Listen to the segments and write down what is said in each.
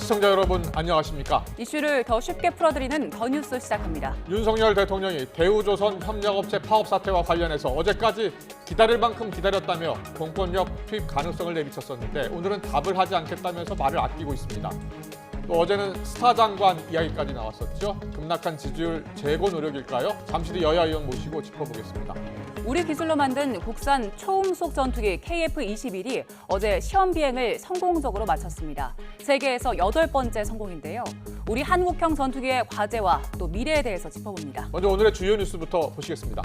시청자 여러분 안녕하십니까? 이슈를 더 쉽게 풀어드리는 더 뉴스 시작합니다. 윤석열 대통령이 대우조선 협력업체 파업 사태와 관련해서 어제까지 기다릴 만큼 기다렸다며 공권력 투입 가능성을 내비쳤었는데 오늘은 답을 하지 않겠다면서 말을 아끼고 있습니다. 또 어제는 스타 장관 이야기까지 나왔었죠. 급락한 지지율 재고 노력일까요? 잠시 뒤 여야 의원 모시고 짚어보겠습니다. 우리 기술로 만든 국산 초음속 전투기 KF-21이 어제 시험 비행을 성공적으로 마쳤습니다. 세계에서 8번째 성공인데요. 우리 한국형 전투기의 과제와 또 미래에 대해서 짚어봅니다. 먼저 오늘의 주요 뉴스부터 보시겠습니다.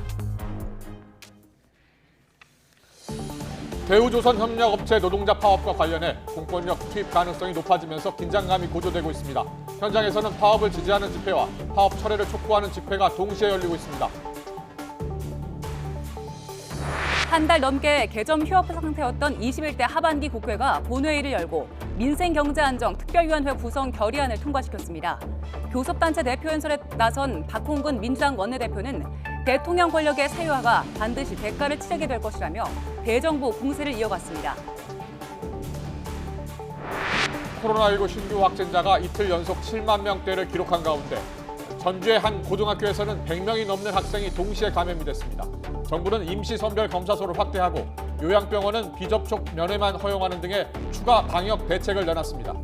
대우조선 협력업체 노동자 파업과 관련해 공권력 투입 가능성이 높아지면서 긴장감이 고조되고 있습니다. 현장에서는 파업을 지지하는 집회와 파업 철회를 촉구하는 집회가 동시에 열리고 있습니다. 한 달 넘게 개점 휴업 상태였던 21대 하반기 국회가 본회의를 열고 민생경제안정-특별위원회 구성 결의안을 통과시켰습니다. 교섭단체 대표연설에 나선 박홍근 민주당 원내대표는 대통령 권력의 사유화가 반드시 대가를 치르게 될 것이라며 대정부 공세를 이어갔습니다. 코로나19 신규 확진자가 이틀 연속 7만 명대를 기록한 가운데 전주의 한 고등학교에서는 100명이 넘는 학생이 동시에 감염이 됐습니다. 정부는 임시선별검사소를 확대하고 요양병원은 비접촉 면회만 허용하는 등의 추가 방역 대책을 내놨습니다.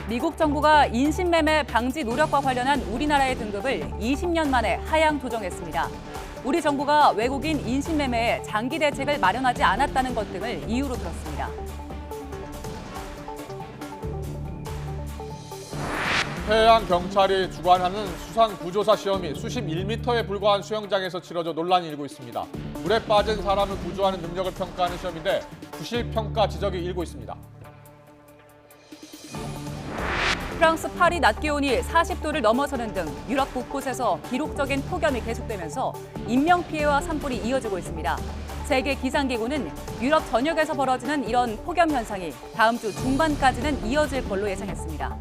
미국 정부가 인신매매 방지 노력과 관련한 우리나라의 등급을 20년 만에 하향 조정했습니다. 우리 정부가 외국인 인신매매에 장기 대책을 마련하지 않았다는 것 등을 이유로 들었습니다. 해양경찰이 주관하는 수상구조사 시험이 수심 1m에 불과한 수영장에서 치러져 논란이 일고 있습니다. 물에 빠진 사람을 구조하는 능력을 평가하는 시험인데 부실평가 지적이 일고 있습니다. 프랑스 파리 낮 기온이 40도를 넘어서는 등 유럽 곳곳에서 기록적인 폭염이 계속되면서 인명피해와 산불이 이어지고 있습니다. 세계 기상기구는 유럽 전역에서 벌어지는 이런 폭염 현상이 다음 주 중반까지는 이어질 걸로 예상했습니다.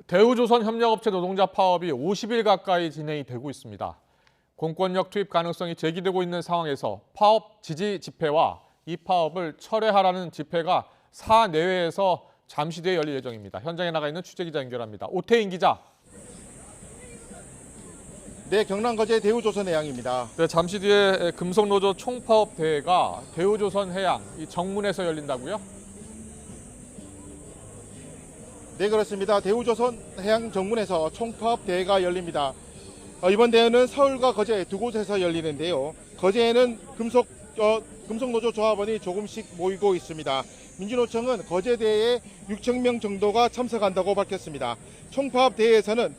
대우조선 협력업체 노동자 파업이 50일 가까이 진행이 되고 있습니다. 공권력 투입 가능성이 제기되고 있는 상황에서 파업 지지 집회와 이 파업을 철회하라는 집회가 사내외에서 잠시 뒤에 열릴 예정입니다. 현장에 나가 있는 취재기자 연결합니다. 오태인 기자. 네, 경남거제 대우조선해양입니다. 네, 잠시 뒤에 금속노조 총파업 대회가 대우조선해양 이 정문에서 열린다고요? 네, 그렇습니다. 대우조선해양 정문에서 총파업 대회가 열립니다. 이번 대회는 서울과 거제 두 곳에서 열리는데요. 거제에는 금속노조 조합원이 조금씩 모이고 있습니다. 민주노총은 거제 대회에 6천 명 정도가 참석한다고 밝혔습니다. 총파업 대회에서는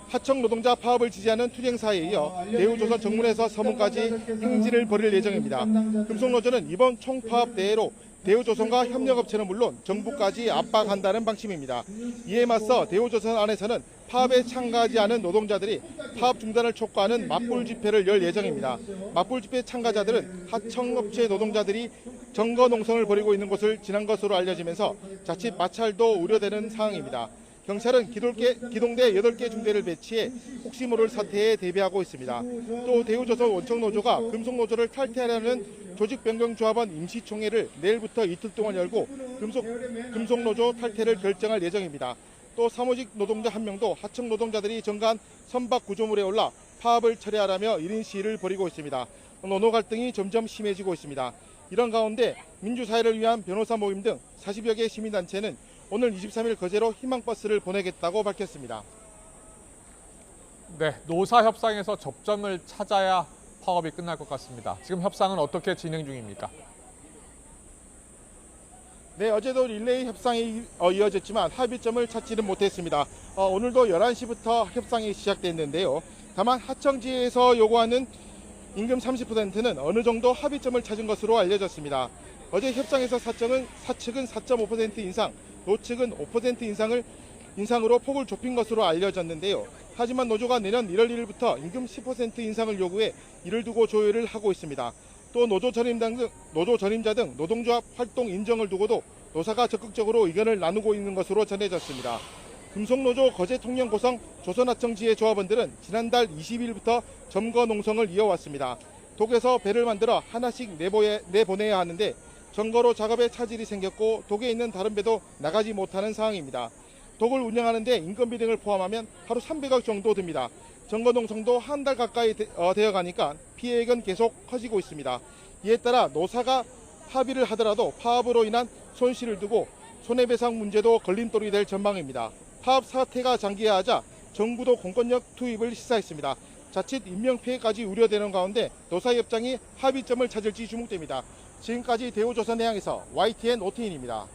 하청 노동자 파업을 지지하는 투쟁사에 이어 대우조선 정문에서 서문까지 행진을 벌일 예정입니다. 금속노조는 이번 총파업 대회로 대우조선과 협력업체는 물론 정부까지 압박한다는 방침입니다. 이에 맞서 대우조선 안에서는 파업에 참가하지 않은 노동자들이 파업 중단을 촉구하는 맞불 집회를 열 예정입니다. 맞불 집회 참가자들은 하청업체 노동자들이 정거 농성을 벌이고 있는 곳을 지난 것으로 알려지면서 자칫 마찰도 우려되는 상황입니다. 경찰은 기동대 8개 중대를 배치해 혹시 모를 사태에 대비하고 있습니다. 또 대우조선 원청노조가 금속노조를 탈퇴하려는 조직변경조합원 임시총회를 내일부터 이틀 동안 열고 금속노조 탈퇴를 결정할 예정입니다. 또 사무직 노동자 1명도 하청 노동자들이 정가한 선박 구조물에 올라 파업을 철회하라며 1인 시위를 벌이고 있습니다. 노노 갈등이 점점 심해지고 있습니다. 이런 가운데 민주사회를 위한 변호사 모임 등 40여 개 시민단체는 오늘 23일 거제로 희망버스를 보내겠다고 밝혔습니다. 네, 노사협상에서 접점을 찾아야 파업이 끝날 것 같습니다. 지금 협상은 어떻게 진행 중입니까? 네, 어제도 릴레이 협상이 이어졌지만 합의점을 찾지는 못했습니다. 오늘도 11시부터 협상이 시작됐는데요. 다만 하청지에서 요구하는 임금 30%는 어느 정도 합의점을 찾은 것으로 알려졌습니다. 어제 협상에서 사측은 4.5% 인상, 노측은 5% 인상으로 폭을 좁힌 것으로 알려졌는데요. 하지만 노조가 내년 1월 1일부터 임금 10% 인상을 요구해 이를 두고 조율을 하고 있습니다. 또 노조 전임자 등 노동조합 활동 인정을 두고도 노사가 적극적으로 의견을 나누고 있는 것으로 전해졌습니다. 금속노조 거제 통영고성 조선하청지회 조합원들은 지난달 20일부터 점거 농성을 이어왔습니다. 독에서 배를 만들어 하나씩 내보내야 하는데 점거로 작업에 차질이 생겼고 독에 있는 다른 배도 나가지 못하는 상황입니다. 독을 운영하는데 인건비 등을 포함하면 하루 300억 정도 듭니다. 점거 농성도 한 달 가까이 되어 가니까 피해액은 계속 커지고 있습니다. 이에 따라 노사가 합의를 하더라도 파업으로 인한 손실을 두고 손해배상 문제도 걸림돌이 될 전망입니다. 파업 사태가 장기화하자 정부도 공권력 투입을 시사했습니다. 자칫 인명피해까지 우려되는 가운데 노사협정이 합의점을 찾을지 주목됩니다. 지금까지 대우조선해양에서 YTN 오태인입니다.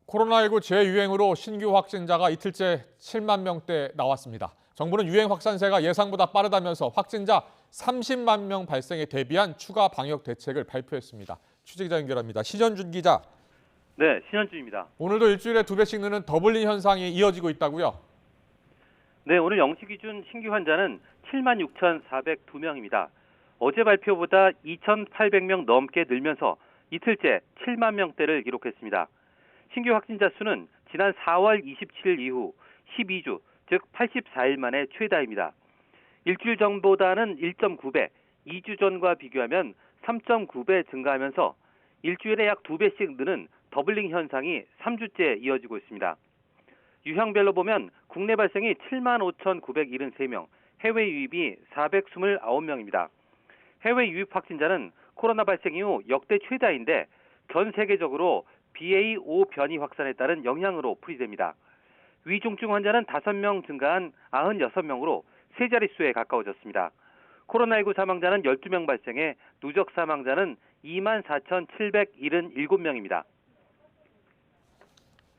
코로나19 재유행으로 신규 확진자가 이틀째 7만 명대 나왔습니다. 정부는 유행 확산세가 예상보다 빠르다면서 확진자 30만 명 발생에 대비한 추가 방역 대책을 발표했습니다. 취재기자 연결합니다. 신현준 기자. 네, 신현준입니다. 오늘도 일주일에 2배씩 느는 더블링 현상이 이어지고 있다고요? 네, 오늘 0시 기준 신규 환자는 76,402명입니다. 어제 발표보다 2,800명 넘게 늘면서 이틀째 7만 명대를 기록했습니다. 신규 확진자 수는 지난 4월 27일 이후 12주, 즉 84일 만에 최다입니다. 일주일 전보다는 1.9배, 2주 전과 비교하면 3.9배 증가하면서 일주일에 약 2배씩 느는 더블링 현상이 3주째 이어지고 있습니다. 유형별로 보면 국내 발생이 75,973명, 해외 유입이 429명입니다. 해외 유입 확진자는 코로나 발생 이후 역대 최다인데 전 세계적으로 BA.5 변이 확산에 따른 영향으로 풀이됩니다. 위중증 환자는 5명 증가한 96명으로 세 자릿수에 가까워졌습니다. 코로나19 사망자는 12명 발생해 누적 사망자는 24,777명입니다.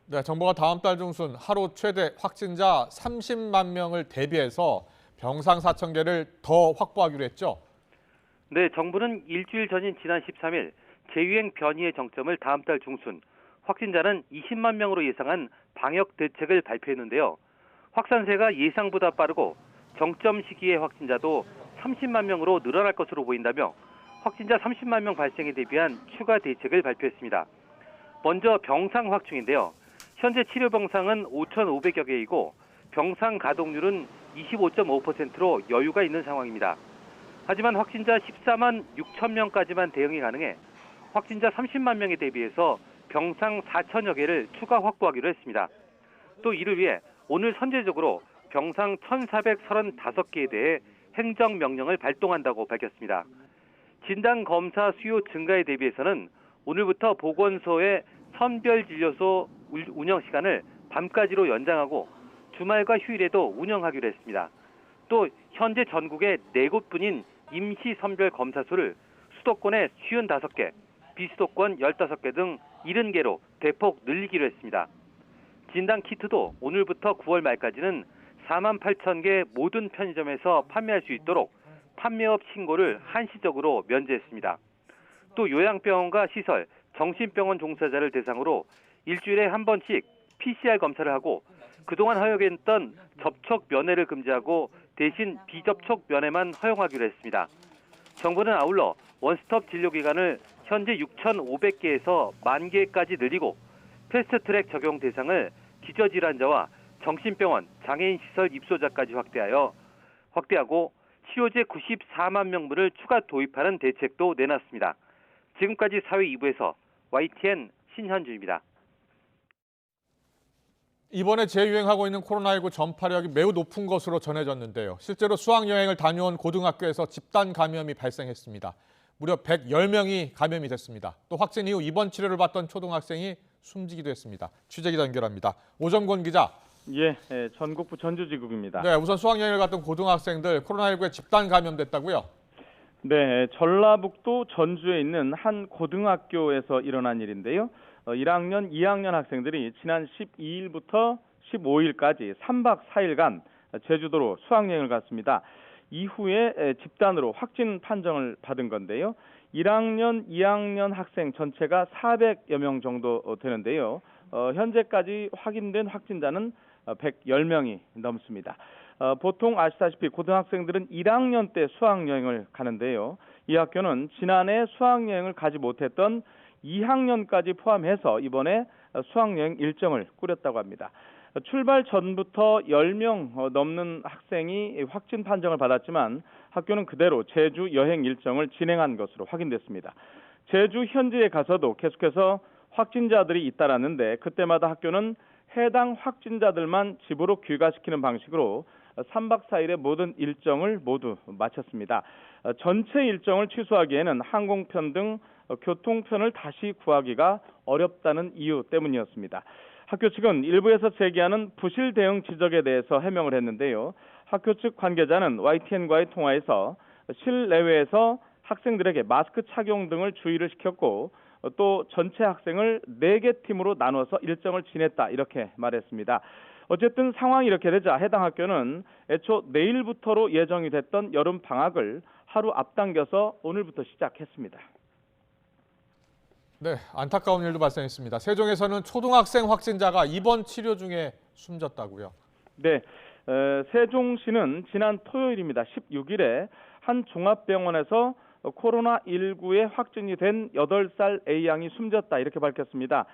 네, 정부가 다음 달 중순 하루 최대 확진자 30만 명을 대비해서 병상 4,000개를 더 확보하기로 했죠? 네, 정부는 일주일 전인 지난 13일 재유행 변이의 정점을 다음 달 중순, 확진자는 20만 명으로 예상한 방역 대책을 발표했는데요. 확산세가 예상보다 빠르고 정점 시기의 확진자도 30만 명으로 늘어날 것으로 보인다며 확진자 30만 명 발생에 대비한 추가 대책을 발표했습니다. 먼저 병상 확충인데요. 현재 치료 병상은 5,500여 개이고 병상 가동률은 25.5%로 여유가 있는 상황입니다. 하지만 확진자 14만 6천 명까지만 대응이 가능해 확진자 30만 명에 대비해서 병상 4천여 개를 추가 확보하기로 했습니다. 또 이를 위해 오늘 선제적으로 병상 1,435개에 대해 행정명령을 발동한다고 밝혔습니다. 진단검사 수요 증가에 대비해서는 오늘부터 보건소의 선별진료소 운영 시간을 밤까지로 연장하고 주말과 휴일에도 운영하기로 했습니다. 또 현재 전국에 4곳뿐인 임시선별검사소를 수도권에 55개, 비수도권 15개 등 70개로 대폭 늘리기로 했습니다. 진단키트도 오늘부터 9월 말까지는 48,000개 모든 편의점에서 판매할 수 있도록 판매업 신고를 한시적으로 면제했습니다. 또 요양병원과 시설, 정신병원 종사자를 대상으로 일주일에 한 번씩 PCR 검사를 하고 그동안 허용했던 접촉 면회를 금지하고 대신 비접촉 면회만 허용하기로 했습니다. 정부는 아울러 원스톱 진료기관을 현재 6,500개에서 10,000개까지 늘리고 패스트트랙 적용 대상을 기저질환자와 정신병원, 장애인 시설 입소자까지 확대하고 치료제 94만 명분을 추가 도입하는 대책도 내놨습니다. 지금까지 사회 2부에서 YTN 신현주입니다. 이번에 재유행하고 있는 코로나19 전파력이 매우 높은 것으로 전해졌는데요. 실제로 수학여행을 다녀온 고등학교에서 집단 감염이 발생했습니다. 무려 110명이 감염이 됐습니다. 또 확진 이후 입원 치료를 받던 초등학생이 숨지기도 했습니다. 취재기자 연결합니다. 오정권 기자. 예, 전국부 전주지국입니다. 네, 우선 수학여행을 갔던 고등학생들 코로나19에 집단 감염됐다고요? 네, 전라북도 전주에 있는 한 고등학교에서 일어난 일인데요. 1학년, 2학년 학생들이 지난 12일부터 15일까지 3박 4일간 제주도로 수학여행을 갔습니다. 이후에 집단으로 확진 판정을 받은 건데요. 1학년, 2학년 학생 전체가 400여 명 정도 되는데요. 현재까지 확인된 확진자는 110명이 넘습니다. 보통 아시다시피 고등학생들은 1학년 때 수학여행을 가는데요. 이 학교는 지난해 수학여행을 가지 못했던 2학년까지 포함해서 이번에 수학여행 일정을 꾸렸다고 합니다. 출발 전부터 10명 넘는 학생이 확진 판정을 받았지만 학교는 그대로 제주 여행 일정을 진행한 것으로 확인됐습니다. 제주 현지에 가서도 계속해서 확진자들이 잇따랐는데 그때마다 학교는 해당 확진자들만 집으로 귀가시키는 방식으로 3박 4일의 모든 일정을 모두 마쳤습니다. 전체 일정을 취소하기에는 항공편 등 교통편을 다시 구하기가 어렵다는 이유 때문이었습니다. 학교 측은 일부에서 제기하는 부실 대응 지적에 대해서 해명을 했는데요. 학교 측 관계자는 YTN과의 통화에서 실내외에서 학생들에게 마스크 착용 등을 주의를 시켰고 또 전체 학생을 4개 팀으로 나눠서 일정을 지냈다 이렇게 말했습니다. 어쨌든 상황이 이렇게 되자 해당 학교는 애초 내일부터로 예정이 됐던 여름 방학을 하루 앞당겨서 오늘부터 시작했습니다. 네, 안타까운 일도 발생했습니다. 세종에서는 초등학생 확진자가 입원 치료 중에 숨졌다고요. 네, 세종시는 지난 토요일입니다. 16일에 한 종합병원에서 코로나19에 확진이 된 8살 A양이 숨졌다 이렇게 밝혔습니다.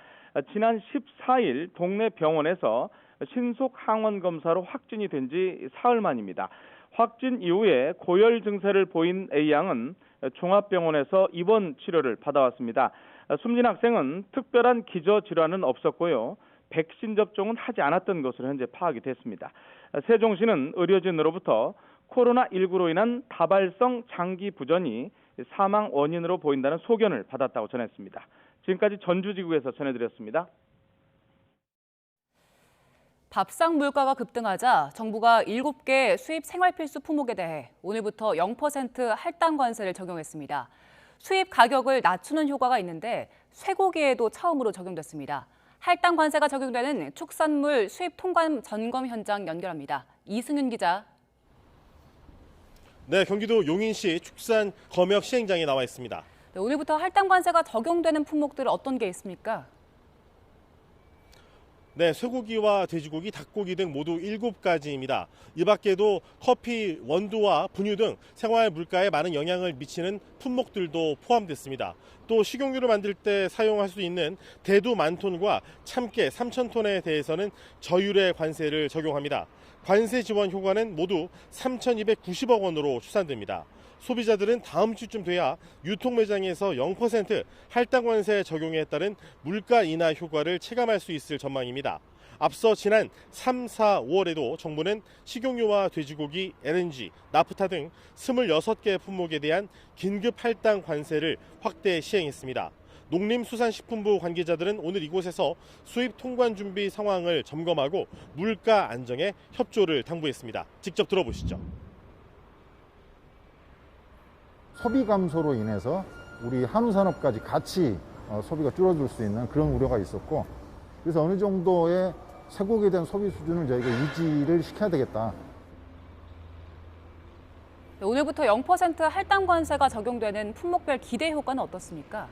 지난 14일 동네 병원에서 신속 항원 검사로 확진이 된 지 사흘 만입니다. 확진 이후에 고열 증세를 보인 A양은 종합병원에서 입원 치료를 받아왔습니다. 숨진 학생은 특별한 기저질환은 없었고요. 백신 접종은 하지 않았던 것으로 현재 파악이 됐습니다. 세종시는 의료진으로부터 코로나19로 인한 다발성 장기 부전이 사망 원인으로 보인다는 소견을 받았다고 전했습니다. 지금까지 전주지구에서 전해드렸습니다. 밥상 물가가 급등하자 정부가 7개 수입 생활필수 품목에 대해 오늘부터 0% 할당 관세를 적용했습니다. 수입 가격을 낮추는 효과가 있는데 쇠고기에도 처음으로 적용됐습니다. 할당 관세가 적용되는 축산물 수입 통관 점검 현장 연결합니다. 이승윤 기자. 네, 경기도 용인시 축산 검역 시행장에 나와 있습니다. 네, 오늘부터 할당 관세가 적용되는 품목들 어떤 게 있습니까? 네, 쇠고기와 돼지고기, 닭고기 등 모두 7가지입니다. 이 밖에도 커피, 원두와 분유 등 생활 물가에 많은 영향을 미치는 품목들도 포함됐습니다. 또 식용유를 만들 때 사용할 수 있는 대두 10,000톤과 참깨 3,000톤에 대해서는 저율의 관세를 적용합니다. 관세 지원 효과는 모두 3,290억 원으로 추산됩니다. 소비자들은 다음 주쯤 돼야 유통매장에서 0% 할당 관세 적용에 따른 물가 인하 효과를 체감할 수 있을 전망입니다. 앞서 지난 3, 4, 5월에도 정부는 식용유와 돼지고기, LNG, 나프타 등 26개 품목에 대한 긴급 할당 관세를 확대 시행했습니다. 농림수산식품부 관계자들은 오늘 이곳에서 수입 통관 준비 상황을 점검하고 물가 안정에 협조를 당부했습니다. 직접 들어보시죠. 소비 감소로 인해서 우리 한우 산업까지 같이 소비가 줄어들 수 있는 그런 우려가 있었고, 그래서 어느 정도의 쇠고기에 대한 소비 수준을 저희가 유지를 시켜야 되겠다. 네, 오늘부터 0% 할당 관세가 적용되는 품목별 기대 효과는 어떻습니까?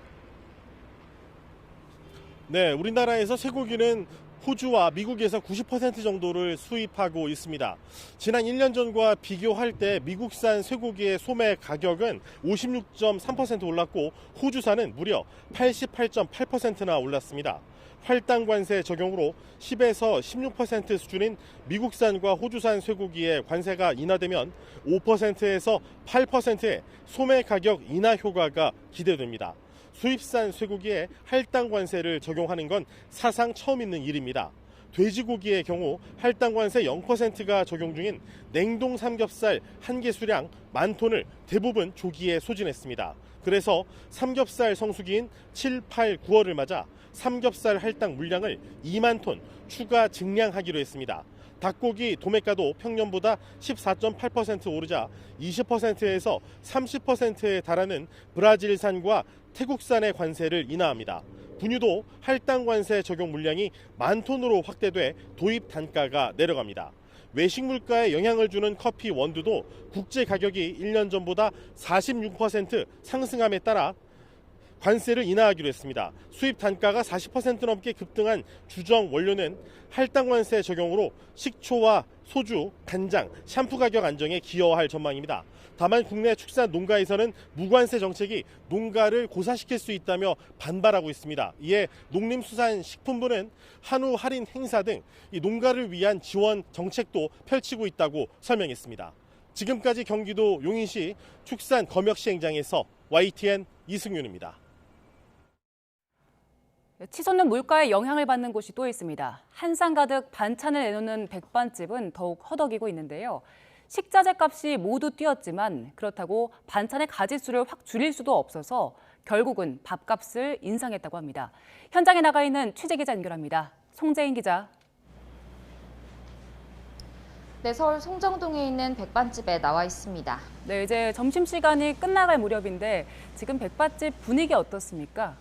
네, 우리나라에서 쇠고기는 호주와 미국에서 90% 정도를 수입하고 있습니다. 지난 1년 전과 비교할 때 미국산 쇠고기의 소매 가격은 56.3% 올랐고 호주산은 무려 88.8%나 올랐습니다. 할당 관세 적용으로 10에서 16% 수준인 미국산과 호주산 쇠고기의 관세가 인하되면 5%에서 8%의 소매 가격 인하 효과가 기대됩니다. 수입산 쇠고기에 할당 관세를 적용하는 건 사상 처음 있는 일입니다. 돼지고기의 경우 할당 관세 0%가 적용 중인 냉동 삼겹살 1개 수량 10,000톤을 대부분 조기에 소진했습니다. 그래서 삼겹살 성수기인 7, 8, 9월을 맞아 삼겹살 할당 물량을 2만 톤 추가 증량하기로 했습니다. 닭고기 도매가도 평년보다 14.8% 오르자 20%에서 30%에 달하는 브라질산과 태국산의 관세를 인하합니다. 분유도 할당 관세 적용 물량이 10,000톤으로 확대돼 도입 단가가 내려갑니다. 외식 물가에 영향을 주는 커피 원두도 국제 가격이 1년 전보다 46% 상승함에 따라 관세를 인하하기로 했습니다. 수입 단가가 40% 넘게 급등한 주정 원료는 할당 관세 적용으로 식초와 소주, 간장, 샴푸 가격 안정에 기여할 전망입니다. 다만 국내 축산 농가에서는 무관세 정책이 농가를 고사시킬 수 있다며 반발하고 있습니다. 이에 농림수산식품부는 한우 할인 행사 등 이 농가를 위한 지원 정책도 펼치고 있다고 설명했습니다. 지금까지 경기도 용인시 축산 검역시행장에서 YTN 이승윤입니다. 치솟는 물가에 영향을 받는 곳이 또 있습니다. 한상 가득 반찬을 내놓는 백반집은 더욱 허덕이고 있는데요. 식자재 값이 모두 뛰었지만 그렇다고 반찬의 가짓수를 확 줄일 수도 없어서 결국은 밥값을 인상했다고 합니다. 현장에 나가 있는 취재기자 연결합니다. 송재인 기자. 네, 서울 송정동에 있는 백반집에 나와 있습니다. 네, 이제 점심시간이 끝나갈 무렵인데 지금 백반집 분위기 어떻습니까?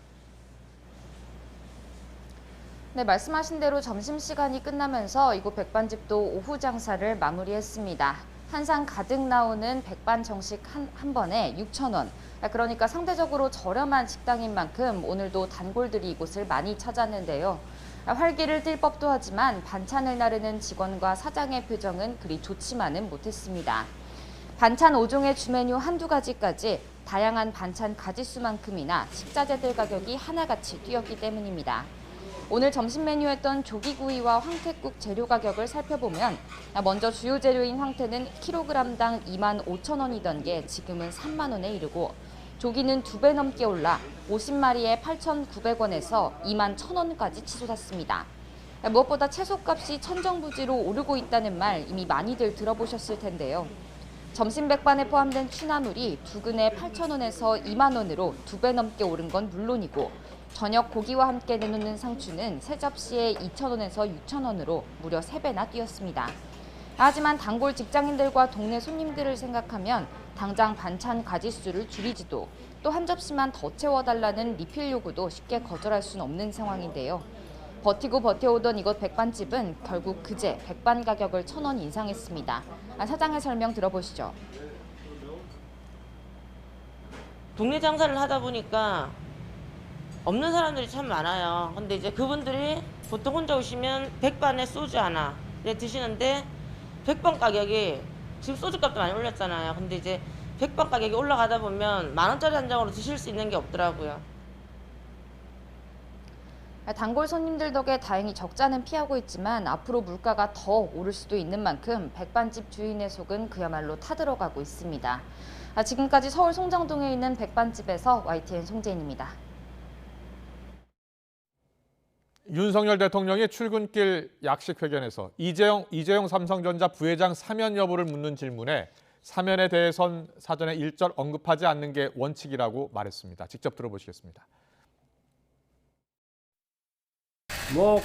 네, 말씀하신 대로 점심시간이 끝나면서 이곳 백반집도 오후 장사를 마무리했습니다. 한 상 가득 나오는 백반 정식 한 번에 6,000원. 그러니까 상대적으로 저렴한 식당인 만큼 오늘도 단골들이 이곳을 많이 찾았는데요. 활기를 띨 법도 하지만 반찬을 나르는 직원과 사장의 표정은 그리 좋지만은 못했습니다. 반찬 5종의 주메뉴 한두 가지까지 다양한 반찬 가짓수만큼이나 식자재들 가격이 하나같이 뛰었기 때문입니다. 오늘 점심 메뉴였던 조기구이와 황태국 재료 가격을 살펴보면 먼저 주요 재료인 황태는 킬로그램당 25,000원이던 게 지금은 3만 원에 이르고 조기는 2배 넘게 올라 50마리에 8,900원에서 21,000원까지 치솟았습니다. 무엇보다 채소값이 천정부지로 오르고 있다는 말 이미 많이들 들어보셨을 텐데요. 점심 백반에 포함된 취나물이 두근에 8,000원에서 2만 원으로 2배 넘게 오른 건 물론이고 저녁 고기와 함께 내놓는 상추는 세 접시에 2,000원에서 6,000원으로 무려 3배나 뛰었습니다. 하지만 단골 직장인들과 동네 손님들을 생각하면 당장 반찬 가짓수를 줄이지도 또 한 접시만 더 채워달라는 리필 요구도 쉽게 거절할 수는 없는 상황인데요. 버티고 버텨오던 이곳 백반집은 결국 그제 백반 가격을 1,000원 인상했습니다. 사장의 설명 들어보시죠. 동네 장사를 하다 보니까 없는 사람들이 참 많아요. 근데 이제 그분들이 보통 혼자 오시면 백반에 소주 하나 드시는데 백반 가격이 지금 소주값도 많이 올렸잖아요. 근데 이제 백반 가격이 올라가다 보면 10,000원짜리 한 장으로 드실 수 있는 게 없더라고요. 단골 손님들 덕에 다행히 적자는 피하고 있지만 앞으로 물가가 더 오를 수도 있는 만큼 백반집 주인의 속은 그야말로 타들어가고 있습니다. 지금까지 서울 송정동에 있는 백반집에서 YTN 송재인입니다. 윤석열 대통령이 출근길 약식회견에서 이재용 삼성전자 부회장 사면 여부를 묻는 질문에 사면에 대해선 사전에 일절 언급하지 않는 게 원칙이라고 말했습니다. 직접 들어보시겠습니다.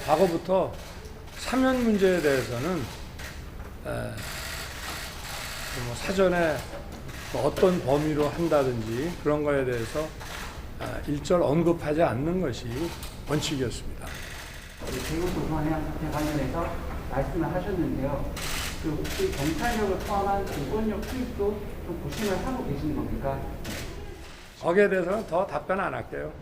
과거부터 사면 문제에 대해서는 사전에 어떤 범위로 한다든지 그런 거에 대해서 일절 언급하지 않는 것이 원칙이었습니다. 중국부산해양 사태 관련해서 말씀을 하셨는데요. 혹시 경찰력을 포함한 공권력 투입도 좀 고심을 하고 계시는 겁니까? 거기에 대해서는 더 답변 안 할게요.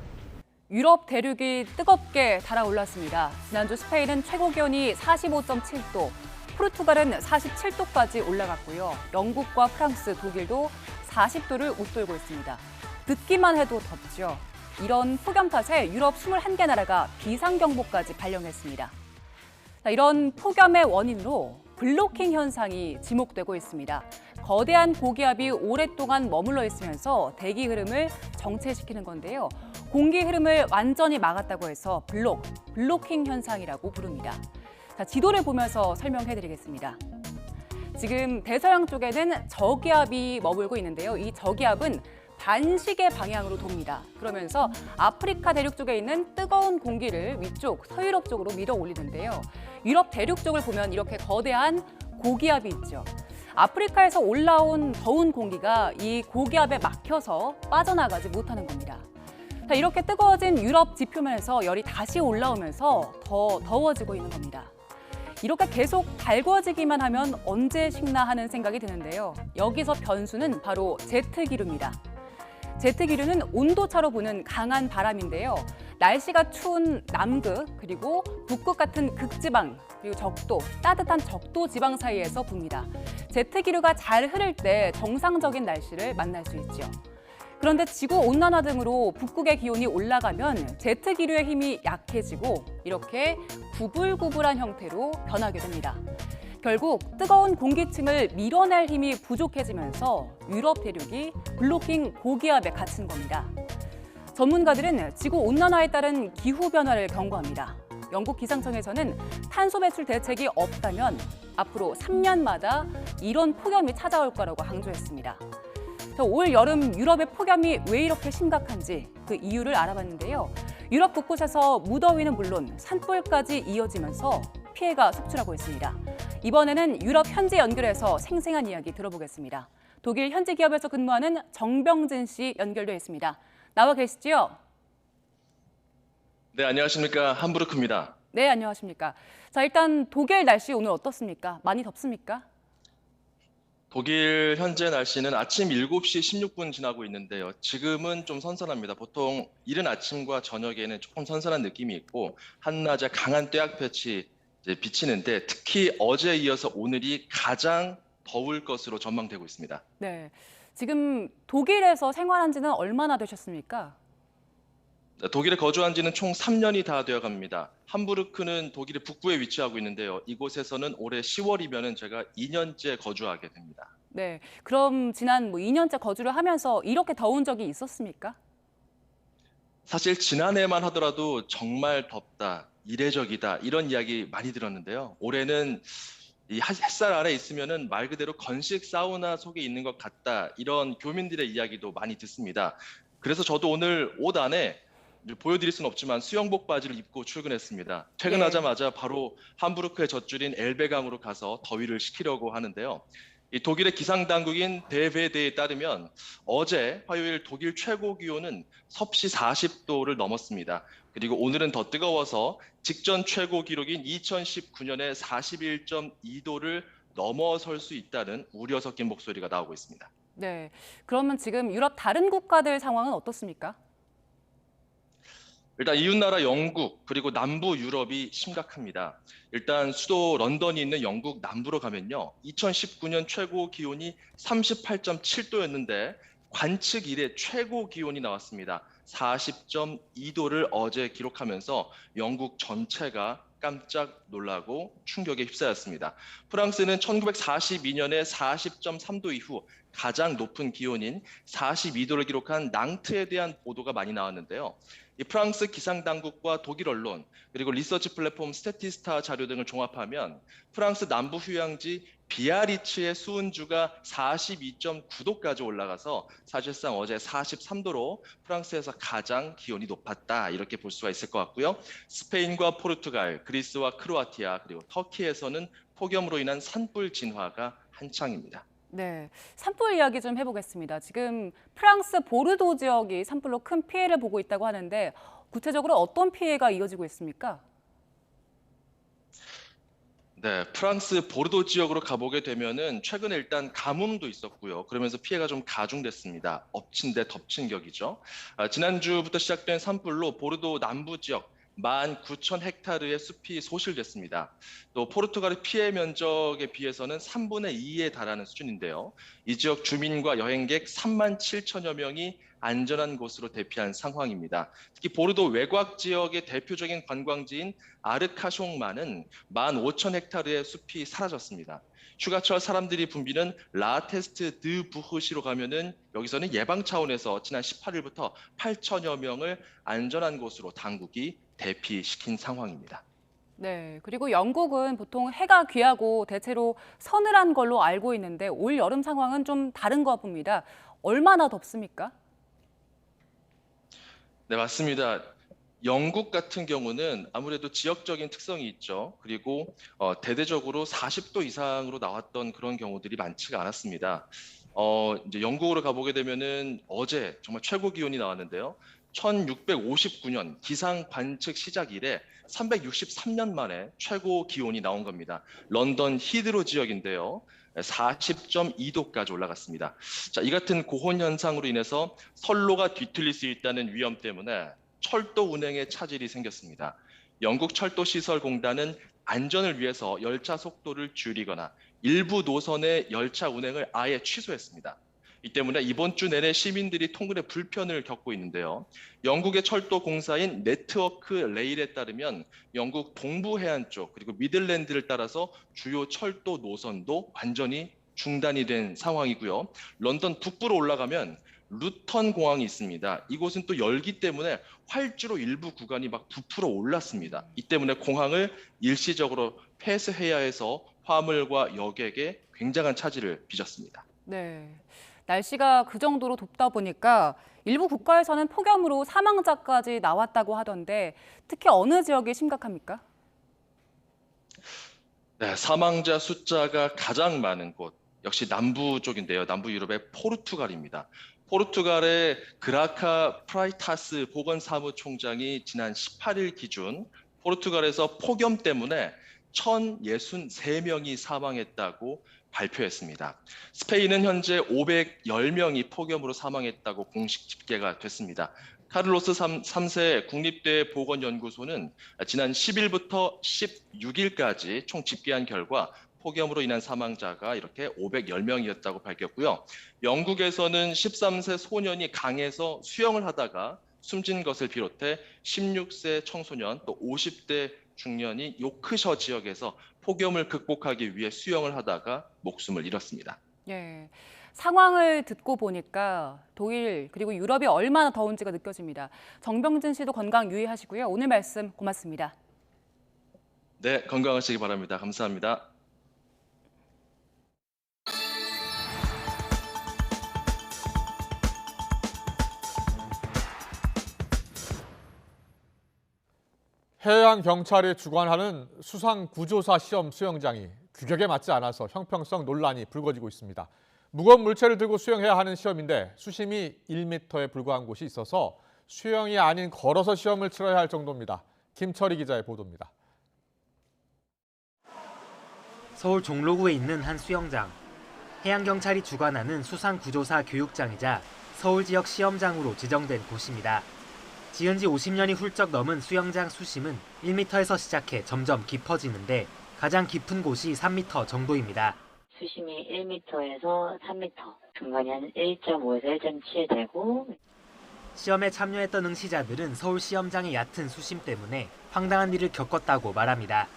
유럽 대륙이 뜨겁게 달아올랐습니다. 지난주 스페인은 최고 기온이 45.7도, 포르투갈은 47도까지 올라갔고요. 영국과 프랑스, 독일도 40도를 웃돌고 있습니다. 듣기만 해도 덥죠. 이런 폭염 탓에 유럽 21개 나라가 비상경보까지 발령했습니다. 이런 폭염의 원인으로 블로킹 현상이 지목되고 있습니다. 거대한 고기압이 오랫동안 머물러 있으면서 대기 흐름을 정체시키는 건데요. 공기 흐름을 완전히 막았다고 해서 블로킹 현상이라고 부릅니다. 지도를 보면서 설명해드리겠습니다. 지금 대서양 쪽에는 저기압이 머물고 있는데요. 이 저기압은 반시계 방향으로 돕니다. 그러면서 아프리카 대륙 쪽에 있는 뜨거운 공기를 위쪽 서유럽 쪽으로 밀어 올리는데요. 유럽 대륙 쪽을 보면 이렇게 거대한 고기압이 있죠. 아프리카에서 올라온 더운 공기가 이 고기압에 막혀서 빠져나가지 못하는 겁니다. 이렇게 뜨거워진 유럽 지표면에서 열이 다시 올라오면서 더 더워지고 있는 겁니다. 이렇게 계속 달궈지기만 하면 언제 식나 하는 생각이 드는데요. 여기서 변수는 바로 제트 기류입니다. 제트기류는 온도차로 부는 강한 바람인데요. 날씨가 추운 남극 그리고 북극 같은 극지방 그리고 적도, 따뜻한 적도 지방 사이에서 붑니다. 제트기류가 잘 흐를 때 정상적인 날씨를 만날 수 있죠. 그런데 지구 온난화 등으로 북극의 기온이 올라가면 제트기류의 힘이 약해지고 이렇게 구불구불한 형태로 변하게 됩니다. 결국 뜨거운 공기층을 밀어낼 힘이 부족해지면서 유럽 대륙이 블로킹 고기압에 갇힌 겁니다. 전문가들은 지구 온난화에 따른 기후 변화를 경고합니다. 영국 기상청에서는 탄소 배출 대책이 없다면 앞으로 3년마다 이런 폭염이 찾아올 거라고 강조했습니다. 올 여름 유럽의 폭염이 왜 이렇게 심각한지 그 이유를 알아봤는데요. 유럽 곳곳에서 무더위는 물론 산불까지 이어지면서 피해가 속출하고 있습니다. 이번에는 유럽 현지 연결해서 생생한 이야기 들어보겠습니다. 독일 현지 기업에서 근무하는 정병진 씨 연결돼 있습니다. 나와 계시죠? 네, 안녕하십니까. 함부르크입니다. 네, 안녕하십니까. 자, 일단 독일 날씨 오늘 어떻습니까? 많이 덥습니까? 독일 현재 날씨는 아침 7시 16분 지나고 있는데요. 지금은 좀 선선합니다. 보통 이른 아침과 저녁에는 조금 선선한 느낌이 있고 한낮에 강한 떼약볕이 비치는데 특히 어제에 이어서 오늘이 가장 더울 것으로 전망되고 있습니다. 네, 지금 독일에서 생활한 지는 얼마나 되셨습니까? 독일에 거주한 지는 총 3년이 다 되어 갑니다. 함부르크는 독일의 북부에 위치하고 있는데요. 이곳에서는 올해 10월이면 제가 2년째 거주하게 됩니다. 네, 그럼 지난 2년째 거주를 하면서 이렇게 더운 적이 있었습니까? 사실 지난해만 하더라도 정말 덥다, 이례적이다 이런 이야기 많이 들었는데요. 올해는 이 햇살 아래 있으면은 말 그대로 건식 사우나 속에 있는 것 같다 이런 교민들의 이야기도 많이 듣습니다. 그래서 저도 오늘 옷 안에 보여드릴 수는 없지만 수영복 바지를 입고 출근했습니다. 퇴근하자마자 바로 함부르크의 젖줄인 엘베강으로 가서 더위를 식히려고 하는데요. 이 독일의 기상 당국인 데베데에 따르면 어제 화요일 독일 최고 기온은 섭씨 40도를 넘었습니다. 그리고 오늘은 더 뜨거워서 직전 최고 기록인 2019년의 41.2도를 넘어설 수 있다는 우려 섞인 목소리가 나오고 있습니다. 네, 그러면 지금 유럽 다른 국가들 상황은 어떻습니까? 일단 이웃나라 영국 그리고 남부 유럽이 심각합니다. 일단 수도 런던이 있는 영국 남부로 가면요. 2019년 최고 기온이 38.7도였는데 관측 이래 최고 기온이 나왔습니다. 40.2도를 어제 기록하면서 영국 전체가 깜짝 놀라고 충격에 휩싸였습니다. 프랑스는 1942년에 40.3도 이후 가장 높은 기온인 42도를 기록한 낭트에 대한 보도가 많이 나왔는데요. 이 프랑스 기상당국과 독일 언론 그리고 리서치 플랫폼 스태티스타 자료 등을 종합하면 프랑스 남부 휴양지 비아리츠의 수은주가 42.9도까지 올라가서 사실상 어제 43도로 프랑스에서 가장 기온이 높았다 이렇게 볼 수가 있을 것 같고요. 스페인과 포르투갈, 그리스와 크로아티아 그리고 터키에서는 폭염으로 인한 산불 진화가 한창입니다. 네, 산불 이야기 좀 해보겠습니다. 지금 프랑스 보르도 지역이 산불로 큰 피해를 보고 있다고 하는데 구체적으로 어떤 피해가 이어지고 있습니까? 네, 프랑스 보르도 지역으로 가보게 되면은 최근에 일단 가뭄도 있었고요. 그러면서 피해가 좀 가중됐습니다. 엎친 데 덮친 격이죠. 지난주부터 시작된 산불로 보르도 남부 지역 19,000헥타르의 숲이 소실됐습니다. 또 포르투갈의 피해 면적에 비해서는 3분의 2에 달하는 수준인데요. 이 지역 주민과 여행객 37,000여 명이 안전한 곳으로 대피한 상황입니다. 특히 보르도 외곽 지역의 대표적인 관광지인 아르카숑만은 15,000헥타르의 숲이 사라졌습니다. 휴가철 사람들이 붐비는 라테스트 드 부흐시로 가면은 여기서는 예방 차원에서 지난 18일부터 8,000여 명을 안전한 곳으로 당국이 대피시킨 상황입니다. 네, 그리고 영국은 보통 해가 귀하고 대체로 서늘한 걸로 알고 있는데 올 여름 상황은 좀 다른 것 봅니다. 얼마나 덥습니까? 네, 맞습니다. 영국 같은 경우는 아무래도 지역적인 특성이 있죠. 그리고 대대적으로 40도 이상으로 나왔던 그런 경우들이 많지가 않았습니다. 이제 영국으로 가보게 되면은 어제 정말 최고 기온이 나왔는데요. 1659년 기상 관측 시작 이래 363년 만에 최고 기온이 나온 겁니다. 런던 히드로 지역인데요. 40.2도까지 올라갔습니다. 자, 이 같은 고온 현상으로 인해서 선로가 뒤틀릴 수 있다는 위험 때문에 철도 운행에 차질이 생겼습니다. 영국 철도시설공단은 안전을 위해서 열차 속도를 줄이거나 일부 노선의 열차 운행을 아예 취소했습니다. 이 때문에 이번 주 내내 시민들이 통근에 불편을 겪고 있는데요. 영국의 철도 공사인 네트워크 레일에 따르면 영국 동부 해안 쪽 그리고 미들랜드를 따라서 주요 철도 노선도 완전히 중단이 된 상황이고요. 런던 북부로 올라가면 루턴 공항이 있습니다. 이곳은 또 열기 때문에 활주로 일부 구간이 막 부풀어 올랐습니다. 이 때문에 공항을 일시적으로 폐쇄해야 해서 화물과 여객에 굉장한 차질을 빚었습니다. 네. 날씨가 그 정도로 덥다 보니까 일부 국가에서는 폭염으로 사망자까지 나왔다고 하던데 특히 어느 지역이 심각합니까? 네, 사망자 숫자가 가장 많은 곳 역시 남부 쪽인데요. 남부 유럽의 포르투갈입니다. 포르투갈의 그라카 프라이타스 보건사무총장이 지난 18일 기준 포르투갈에서 폭염 때문에 1,063명이 사망했다고 발표했습니다. 스페인은 현재 510명이 폭염으로 사망했다고 공식 집계가 됐습니다. 카를로스 3세 국립대 보건연구소는 지난 10일부터 16일까지 총 집계한 결과 폭염으로 인한 사망자가 이렇게 510명이었다고 밝혔고요. 영국에서는 13세 소년이 강에서 수영을 하다가 숨진 것을 비롯해 16세 청소년 또 50대 중년이 요크셔 지역에서 폭염을 극복하기 위해 수영을 하다가 목숨을 잃었습니다. 예, 상황을 듣고 보니까 독일 그리고 유럽이 얼마나 더운지가 느껴집니다. 정병진 씨도 건강 유의하시고요. 오늘 말씀 고맙습니다. 네, 건강하시기 바랍니다. 감사합니다. 해양경찰이 주관하는 수상구조사 시험 수영장이 규격에 맞지 않아서 형평성 논란이 불거지고 있습니다. 무거운 물체를 들고 수영해야 하는 시험인데 수심이 1m에 불과한 곳이 있어서 수영이 아닌 걸어서 시험을 치러야 할 정도입니다. 김철희 기자의 보도입니다. 서울 종로구에 있는 한 수영장. 해양경찰이 주관하는 수상구조사 교육장이자 서울 지역 시험장으로 지정된 곳입니다. 지은 지 50년이 훌쩍 넘은 수영장 수심은 1m에서 시작해 점점 깊어지는데 가장 깊은 곳이 3m 정도입니다. 수심이 1m에서 3m, 중간이 한 1.5에서 1.7 되고. 시험에 참여했던 응시자들은 서울 시험장의 얕은 수심 때문에 황당한 일을 겪었다고 말합니다.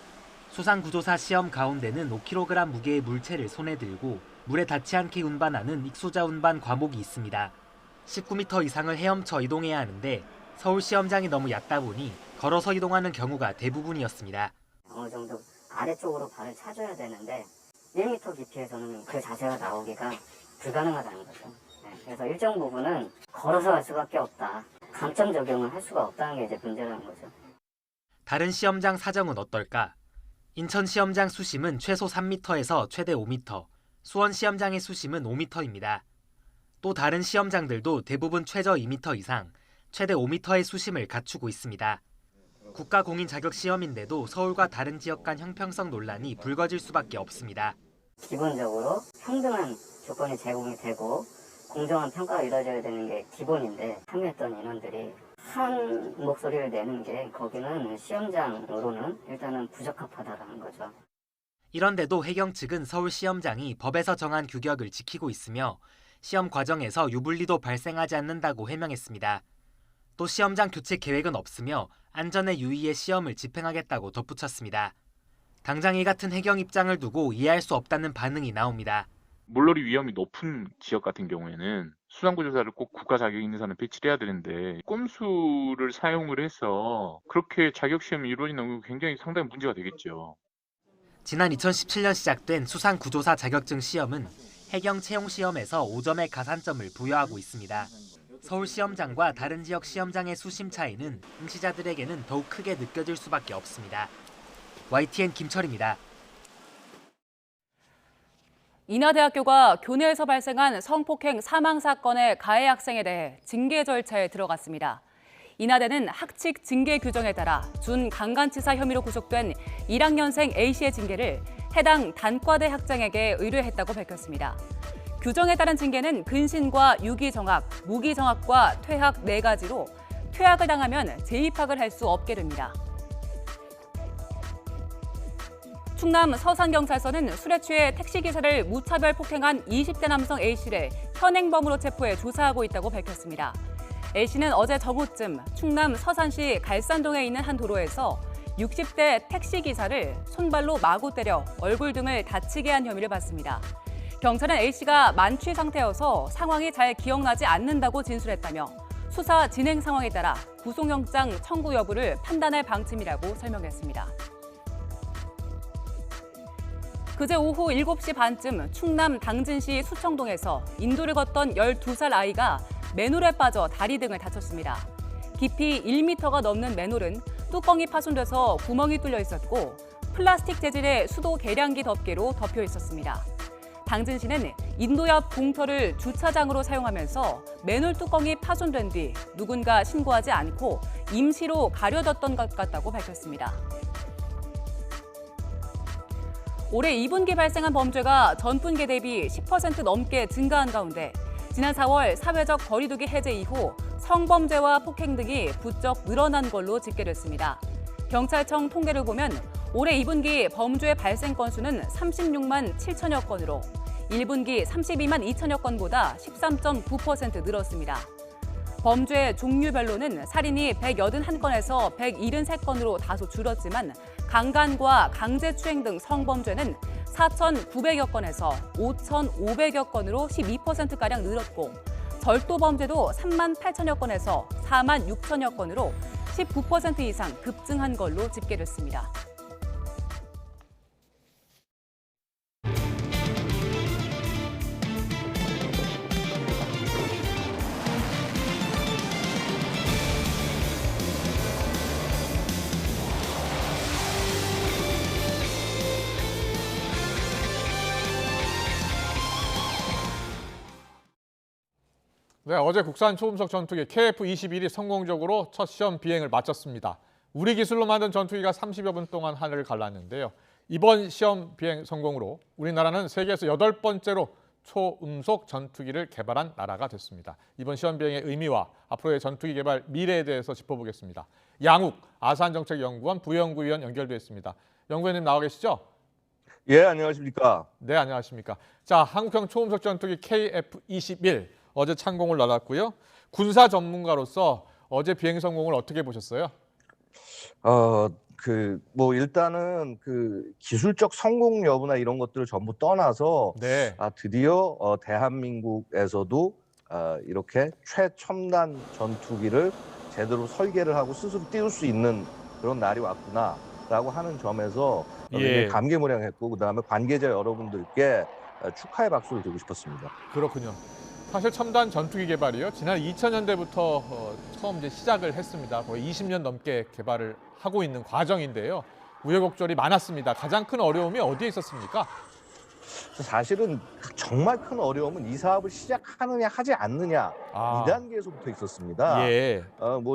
수상구조사 시험 가운데는 5kg 무게의 물체를 손에 들고 물에 닿지 않게 운반하는 익수자 운반 과목이 있습니다. 19m 이상을 헤엄쳐 이동해야 하는데 서울 시험장이 너무 얕다 보니 걸어서 이동하는 경우가 대부분이었습니다. 어느 정도 아래쪽으로 발을 차줘야 되는데 1m 깊이에서는 그 자세가 나오기가 불가능하다는 거죠. 그래서 일정 부분은 걸어서 갈 수밖에 없다. 강점 적용을 할 수가 없다는 게 이제 문제라는 거죠. 다른 시험장 사정은 어떨까? 인천 시험장 수심은 최소 3m에서 최대 5m, 수원 시험장의 수심은 5m입니다. 또 다른 시험장들도 대부분 최저 2m 이상, 최대 5m의 수심을 갖추고 있습니다. 국가공인 자격 시험인데도 서울과 다른 지역 간 형평성 논란이 불거질 수밖에 없습니다. 기본적으로 평등한 조건이 제공이 되고 공정한 평가가 이루어져야 되는 게 기본인데 참여했던 인원들이 한 목소리를 내는 게 거기는 시험장으로는 일단은 부적합하다라는 거죠. 이런데도 해경 측은 서울 시험장이 법에서 정한 규격을 지키고 있으며 시험 과정에서 유불리도 발생하지 않는다고 해명했습니다. 또 시험장 교체 계획은 없으며 안전에 유의해 시험을 집행하겠다고 덧붙였습니다. 당장 이 같은 해경 입장을 두고 이해할 수 없다는 반응이 나옵니다. 물놀이 위험이 높은 지역 같은 경우에는 수상구조사를 꼭 국가 자격 있는 사람 배치를 해야 되는데 꼼수를 사용을 해서 그렇게 자격시험이 이루어지는 건 굉장히 상당히 문제가 되겠죠. 지난 2017년 시작된 수상구조사 자격증 시험은 해경 채용시험에서 5점의 가산점을 부여하고 있습니다. 서울 시험장과 다른 지역 시험장의 수심 차이는 응시자들에게는 더욱 크게 느껴질 수밖에 없습니다. YTN 김철입니다. 인하대학교가 교내에서 발생한 성폭행 사망 사건의 가해 학생에 대해 징계 절차에 들어갔습니다. 인하대는 학칙 징계 규정에 따라 준강간치사 혐의로 구속된 1학년생 A씨의 징계를 해당 단과대 학장에게 의뢰했다고 밝혔습니다. 규정에 따른 징계는 근신과 유기정학, 무기정학과 퇴학 4가지로 퇴학을 당하면 재입학을 할 수 없게 됩니다. 충남 서산경찰서는 술에 취해 택시기사를 무차별 폭행한 20대 남성 A씨를 현행범으로 체포해 조사하고 있다고 밝혔습니다. A씨는 어제 정오쯤 충남 서산시 갈산동에 있는 한 도로에서 60대 택시기사를 손발로 마구 때려 얼굴 등을 다치게 한 혐의를 받습니다. 경찰은 A씨가 만취 상태여서 상황이 잘 기억나지 않는다고 진술했다며 수사 진행 상황에 따라 구속영장 청구 여부를 판단할 방침이라고 설명했습니다. 그제 오후 7시 반쯤 충남 당진시 수청동에서 인도를 걷던 12살 아이가 맨홀에 빠져 다리 등을 다쳤습니다. 깊이 1m가 넘는 맨홀은 뚜껑이 파손돼서 구멍이 뚫려 있었고 플라스틱 재질의 수도 계량기 덮개로 덮여 있었습니다. 당진시는 인도 옆 공터를 주차장으로 사용하면서 맨홀 뚜껑이 파손된 뒤 누군가 신고하지 않고 임시로 가려졌던 것 같다고 밝혔습니다. 올해 2분기 발생한 범죄가 전분기 대비 10% 넘게 증가한 가운데 지난 4월 사회적 거리두기 해제 이후 성범죄와 폭행 등이 부쩍 늘어난 걸로 집계됐습니다. 경찰청 통계를 보면 올해 2분기 범죄 발생 건수는 36만 7천여 건으로 1분기 32만 2천여 건보다 13.9% 늘었습니다. 범죄 종류별로는 살인이 181건에서 173건으로 다소 줄었지만 강간과 강제추행 등 성범죄는 4,900여 건에서 5,500여 건으로 12%가량 늘었고 절도 범죄도 3만 8천여 건에서 4만 6천여 건으로 19% 이상 급증한 걸로 집계됐습니다. 네, 어제 국산 초음속 전투기 KF-21이 성공적으로 첫 시험 비행을 마쳤습니다. 우리 기술로 만든 전투기가 30여 분 동안 하늘을 갈랐는데요. 이번 시험 비행 성공으로 우리나라는 세계에서 8번째로 초음속 전투기를 개발한 나라가 됐습니다. 이번 시험 비행의 의미와 앞으로의 전투기 개발 미래에 대해서 짚어보겠습니다. 양욱 아산정책연구원 부연구위원 연결돼 있습니다. 연구원님 나와 계시죠? 예, 안녕하십니까? 네, 안녕하십니까? 자, 한국형 초음속 전투기 KF-21 어제 착공을 나갔고요. 군사 전문가로서 어제 비행 성공을 어떻게 보셨어요? 일단은 기술적 성공 여부나 이런 것들을 전부 떠나서 네. 드디어 대한민국에서도 이렇게 최첨단 전투기를 제대로 설계를 하고 스스로 띄울 수 있는 그런 날이 왔구나라고 하는 점에서 굉장히 감개무량했고 그다음에 관계자 여러분들께 축하의 박수를 드리고 싶었습니다. 그렇군요. 사실 첨단 전투기 개발이요. 지난 2000년대부터 처음 이제 시작을 했습니다. 거의 20년 넘게 개발을 하고 있는 과정인데요. 우여곡절이 많았습니다. 가장 큰 어려움이 어디에 있었습니까? 사실은 정말 큰 어려움은 이 사업을 시작하느냐 하지 않느냐 이 단계에서부터 있었습니다. 예.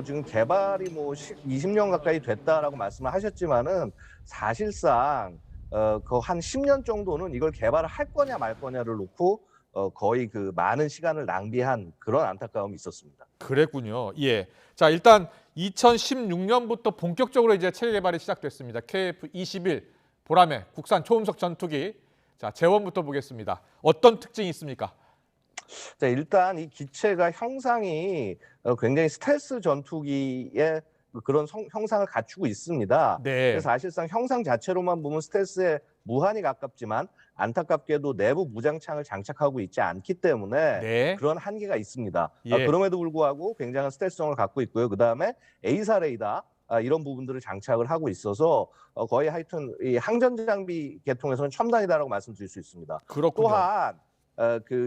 지금 개발이 20년 가까이 됐다라고 말씀을 하셨지만은 사실상 한 10년 정도는 이걸 개발을 할 거냐 말 거냐를 놓고 거의 많은 시간을 낭비한 그런 안타까움이 있었습니다. 그랬군요. 예. 자, 일단 2016년부터 본격적으로 이제 체계 개발이 시작됐습니다. KF-21 보라매 국산 초음속 전투기. 자, 재원부터 보겠습니다. 어떤 특징이 있습니까? 자, 일단 이 기체가 형상이 굉장히 스텔스 전투기의 그런 형상을 갖추고 있습니다. 네. 그래서 사실상 형상 자체로만 보면 스텔스에 무한히 가깝지만 안타깝게도 내부 무장창을 장착하고 있지 않기 때문에 그런 한계가 있습니다. 그럼에도 불구하고 굉장한 스텔스성을 갖고 있고요. 그다음에 A사 레이더 이런 부분들을 장착을 하고 있어서 거의 하여튼 이 항전 장비 계통에서는 첨단이다라고 말씀드릴 수 있습니다. 그렇군요. 또한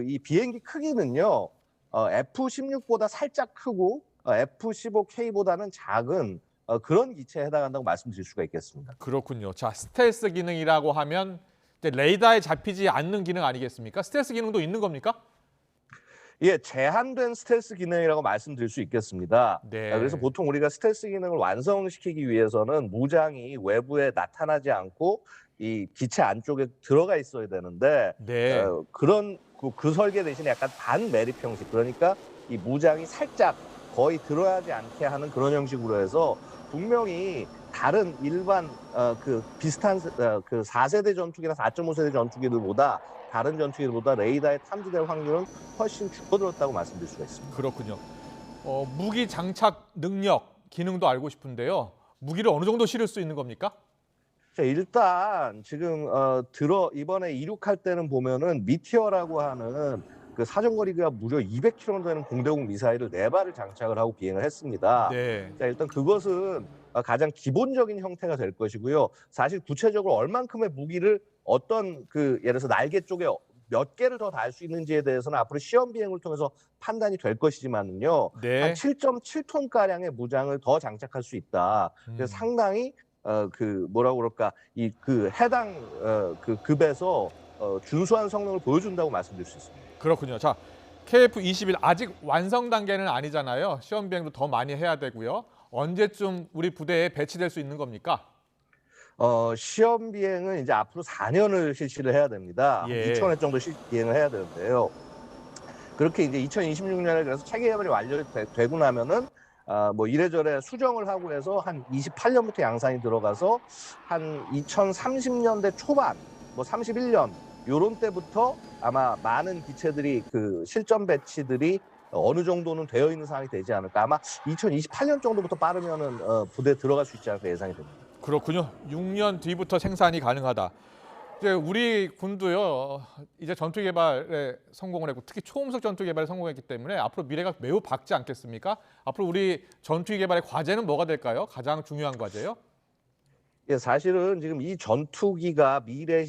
이 비행기 크기는요. F-16보다 살짝 크고 F-15K보다는 작은 그런 기체에 해당한다고 말씀드릴 수가 있겠습니다. 그렇군요. 자, 스텔스 기능이라고 하면 레이더에 잡히지 않는 기능 아니겠습니까? 스텔스 기능도 있는 겁니까? 예, 제한된 스텔스 기능이라고 말씀드릴 수 있겠습니다. 네. 그래서 보통 우리가 스텔스 기능을 완성시키기 위해서는 무장이 외부에 나타나지 않고 이 기체 안쪽에 들어가 있어야 되는데 네. 그런 그 설계 대신에 약간 반매립 형식, 그러니까 이 무장이 살짝 거의 들어가지 않게 하는 그런 형식으로 해서 분명히 다른 일반 그 비슷한 그 4세대 전투기나 4.5세대 전투기들보다 다른 전투기들보다 레이더에 탐지될 확률은 훨씬 줄어들었다고 말씀드릴 수가 있습니다. 그렇군요. 무기 장착 능력, 기능도 알고 싶은데요. 무기를 어느 정도 실을 수 있는 겁니까? 자, 일단 지금 이번에 이륙할 때는 보면은 미티어라고 하는 그 사정거리가 무려 200km 되는 공대공 미사일을 4발을 장착을 하고 비행을 했습니다. 네. 자, 일단 그것은 가장 기본적인 형태가 될 것이고요. 사실 구체적으로 얼만큼의 무기를 어떤 예를 들어서 날개 쪽에 몇 개를 더 달 수 있는지에 대해서는 앞으로 시험 비행을 통해서 판단이 될 것이지만은요. 네. 한 7.7톤 가량의 무장을 더 장착할 수 있다. 그래서 상당히 뭐라고 그럴까, 해당 급에서 준수한 성능을 보여준다고 말씀드릴 수 있습니다. 그렇군요. 자, KF-21 아직 완성 단계는 아니잖아요. 시험 비행도 더 많이 해야 되고요. 언제쯤 우리 부대에 배치될 수 있는 겁니까? 시험 비행은 이제 앞으로 4년을 실시를 해야 됩니다. 예. 2,000회 정도 비행을 해야 되는데요. 그렇게 이제 2026년에 그래서 체계 개발이 완료되고 나면은 뭐 이래저래 수정을 하고 해서 한 28년부터 양산이 들어가서 한 2030년대 초반, 뭐 31년 요런 때부터 아마 많은 기체들이 실전 배치들이 어느 정도는 되어 있는 상황이 되지 않을까. 아마 2028년 정도부터 빠르면은 부대에 들어갈 수 있지 않을까 예상이 됩니다. 그렇군요. 6년 뒤부터 생산이 가능하다. 이제 우리 군도요. 이제 전투 개발에 성공을 했고 특히 초음속 전투 개발에 성공했기 때문에 앞으로 미래가 매우 밝지 않겠습니까? 앞으로 우리 전투 개발의 과제는 뭐가 될까요? 가장 중요한 과제요? 예, 사실은 지금 이 전투기가 미래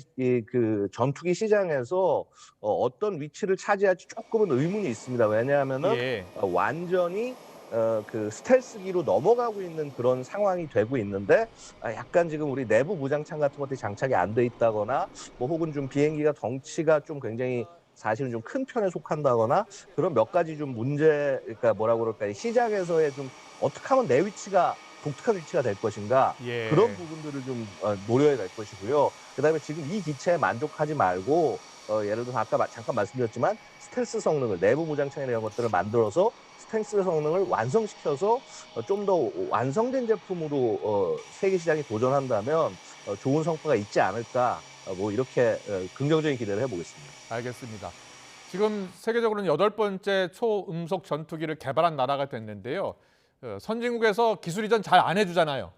전투기 시장에서 어떤 위치를 차지할지 조금은 의문이 있습니다. 왜냐하면은 완전히 스텔스기로 넘어가고 있는 그런 상황이 되고 있는데 약간 지금 우리 내부 무장창 같은 것들이 장착이 안 돼 있다거나 뭐 혹은 좀 비행기가 덩치가 좀 굉장히 사실은 좀 큰 편에 속한다거나 그런 몇 가지 좀 그러니까 뭐라고 그럴까, 시장에서의 좀 어떻게 하면 내 위치가 독특한 위치가 될 것인가, 그런 부분들을 좀 노려야 될 것이고요. 그다음에 지금 이 기체에 만족하지 말고 예를 들어서 아까 잠깐 말씀드렸지만 스텔스 성능을, 내부 무장창이나 이런 것들을 만들어서 스텔스 성능을 완성시켜서 좀 더 완성된 제품으로 세계 시장에 도전한다면 좋은 성과가 있지 않을까, 뭐 이렇게 긍정적인 기대를 해보겠습니다. 알겠습니다. 지금 세계적으로는 8번째 초음속 전투기를 개발한 나라가 됐는데요. 선진국에서 기술 이전 잘 안 해주잖아요.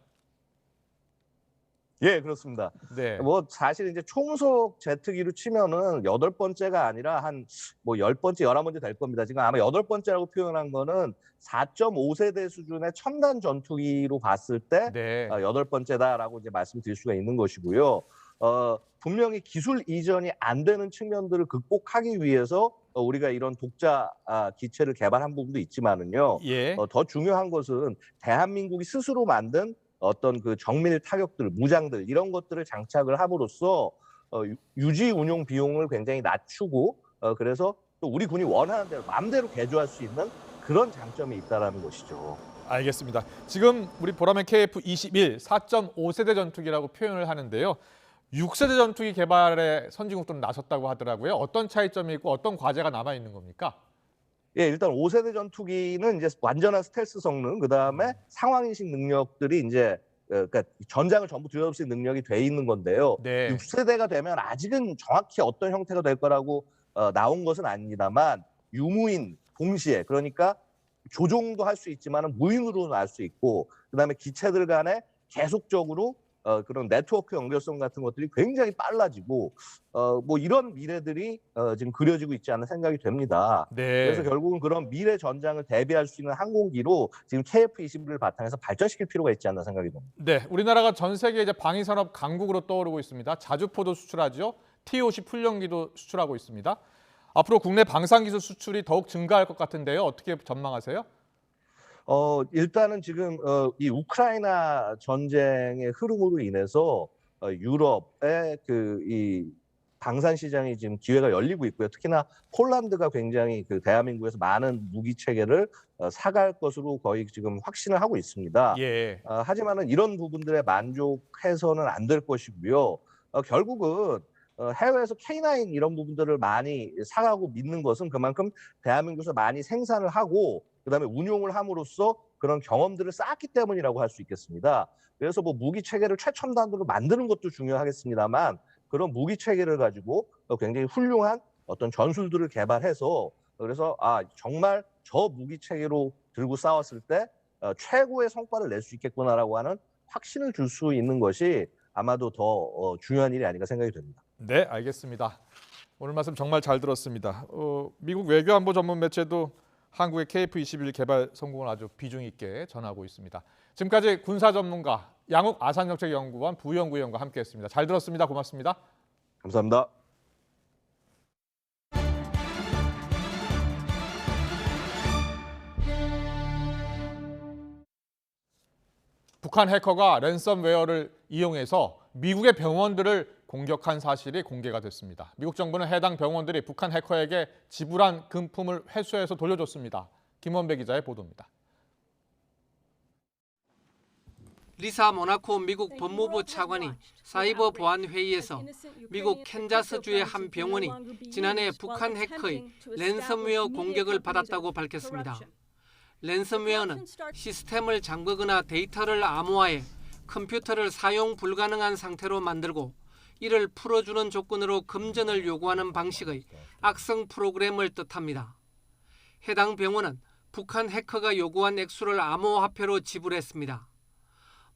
예, 그렇습니다. 네. 뭐 사실 이제 초음속 제트기로 치면은 8번째가 아니라 한 뭐 10번째, 11번째 될 겁니다. 지금 아마 8번째라고 표현한 거는 4.5세대 수준의 첨단 전투기로 봤을 때 8번째다라고 이제 말씀드릴 수가 있는 것이고요. 분명히 기술 이전이 안 되는 측면들을 극복하기 위해서 우리가 이런 독자 기체를 개발한 부분도 있지만은요. 더 중요한 것은 대한민국이 스스로 만든 어떤 정밀 타격들, 무장들 이런 것들을 장착을 함으로써 유지 운용 비용을 굉장히 낮추고 그래서 또 우리 군이 원하는 대로 마음대로 개조할 수 있는 그런 장점이 있다라는 것이죠. 알겠습니다. 지금 우리 보라매 KF-21 4.5세대 전투기라고 표현을 하는데요. 6세대 전투기 개발에 선진국들은 나섰다고 하더라고요. 어떤 차이점이 있고 어떤 과제가 남아 있는 겁니까? 예, 일단 5세대 전투기는 이제 완전한 스텔스 성능, 그다음에 상황인식 능력들이 이제 그러니까 전장을 전부 들여다볼 수 있는 능력이 돼 있는 건데요. 6세대가 되면 아직은 정확히 어떤 형태가 될 거라고 나온 것은 아닙니다만 유무인 동시에, 그러니까 조종도 할 수 있지만 무인으로는 알 수 있고, 그다음에 기체들 간에 계속적으로 그런 네트워크 연결성 같은 것들이 굉장히 빨라지고 뭐 이런 미래들이 지금 그려지고 있지 않나 생각이 됩니다. 그래서 결국은 그런 미래 전장을 대비할 수 있는 항공기로 지금 KF-21을 바탕에서 발전시킬 필요가 있지 않나 생각이 듭니다. 네, 우리나라가 전 세계 이제 방위산업 강국으로 떠오르고 있습니다. 자주포도 수출하죠. T-50 훈련기도 수출하고 있습니다. 앞으로 국내 방산기술 수출이 더욱 증가할 것 같은데요. 어떻게 전망하세요? 일단은 지금 이 우크라이나 전쟁의 흐름으로 인해서 유럽의 이 방산 시장이 지금 기회가 열리고 있고요. 특히나 폴란드가 굉장히 대한민국에서 많은 무기 체계를 사갈 것으로 거의 지금 확신을 하고 있습니다. 하지만은 이런 부분들에 만족해서는 안 될 것이고요. 결국은 해외에서 K9 이런 부분들을 많이 사가고 믿는 것은 그만큼 대한민국에서 많이 생산을 하고 그다음에 운용을 함으로써 그런 경험들을 쌓았기 때문이라고 할 수 있겠습니다. 그래서 뭐 무기 체계를 최첨단으로 만드는 것도 중요하겠습니다만 그런 무기 체계를 가지고 굉장히 훌륭한 어떤 전술들을 개발해서 그래서 정말 저 무기 체계로 들고 싸웠을 때 최고의 성과를 낼 수 있겠구나라고 하는 확신을 줄 수 있는 것이 아마도 더 중요한 일이 아닌가 생각이 됩니다. 네, 알겠습니다. 오늘 말씀 정말 잘 들었습니다. 미국 외교안보 전문 매체도 한국의 KF-21 개발 성공을 아주 비중 있게 전하고 있습니다. 지금까지 군사 전문가 양욱 아산정책연구원 부연구위원과 함께했습니다. 잘 들었습니다. 고맙습니다. 감사합니다. 북한 해커가 랜섬웨어를 이용해서 미국의 병원들을 공격한 사실이 공개가 됐습니다. 미국 정부는 해당 병원들이 북한 해커에게 지불한 금품을 회수해서 돌려줬습니다. 김원배 기자의 보도입니다. 리사 모나코 미국 법무부 차관이 사이버 보안 회의에서 미국 캔자스주의 한 병원이 지난해 북한 해커의 랜섬웨어 공격을 받았다고 밝혔습니다. 랜섬웨어는 시스템을 잠그거나 데이터를 암호화해 컴퓨터를 사용 불가능한 상태로 만들고 이를 풀어주는 조건으로 금전을 요구하는 방식의 악성 프로그램을 뜻합니다. 해당 병원은 북한 해커가 요구한 액수를 암호화폐로 지불했습니다.